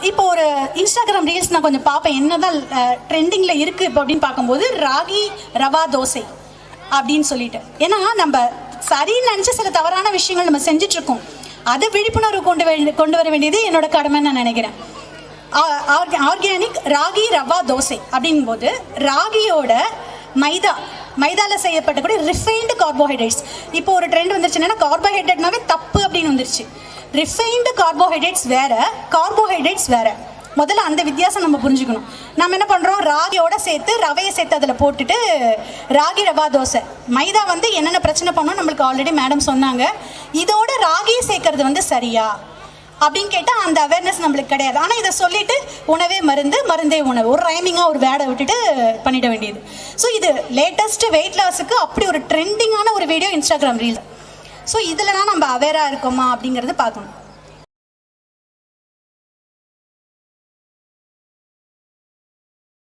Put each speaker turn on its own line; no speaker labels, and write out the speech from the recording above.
இப்போ ஒரு Instagram reels நான் கொஞ்சம் பார்ப்பேன், என்னதான் ட்ரெண்டிங்கில் இருக்குது இப்போ அப்படின்னு பார்க்கும்போது ராகி ரவா தோசை அப்படின்னு சொல்லிட்டு. ஏன்னா நம்ம சரின்னு நினச்சி சில தவறான விஷயங்கள் நம்ம செஞ்சிட்ருக்கோம். அதை விழிப்புணர்வு கொண்டு வர வேண்டியது என்னோட கடமைன்னு நான் நினைக்கிறேன். ஆர்கானிக் ராகி ரவா தோசை அப்படிங்கும்போது ராகியோட மைதாவில் செய்யப்பட்ட கூட ரிஃபைன்டு கார்போஹைட்ரேட்ஸ். இப்போ ஒரு ட்ரெண்ட் வந்துருச்சுன்னா கார்போஹைட்ரேட்னாவே தப்பு அப்படின்னு வந்துருச்சு. ரிஃபைன்டு கார்போஹைட்ரேட்ஸ் வேற, கார்போஹைட்ரேட்ஸ் வேற. முதல்ல அந்த வித்தியாசம் நம்ம புரிஞ்சுக்கணும். நம்ம என்ன பண்ணுறோம், ராகியோட சேர்த்து ரவையை சேர்த்து அதில் போட்டுட்டு ராகி ரவா தோசை. மைதா என்னென்ன பிரச்சனை பண்ணோம் நம்மளுக்கு ஆல்ரெடி மேடம் சொன்னாங்க. இதோட ராகியை சேர்க்கறது சரியா அப்படின்னு கேட்டால் அந்த அவேர்னஸ் நம்மளுக்கு கிடையாது. ஆனால் இதை சொல்லிட்டு உணவே மருந்து, மருந்தே உணவு, ஒரு ரைமிங்காக ஒரு வேடை விட்டுட்டு பண்ணிட வேண்டியது. ஸோ இது லேட்டஸ்ட் வெயிட் லாஸுக்கு அப்படி ஒரு ட்ரெண்டிங்கான ஒரு வீடியோ இன்ஸ்டாகிராம் ரீல்ஸ். ஸோ இதில் தான் நம்ம அவேராக இருக்கோமா அப்படிங்கிறது பார்க்கணும்.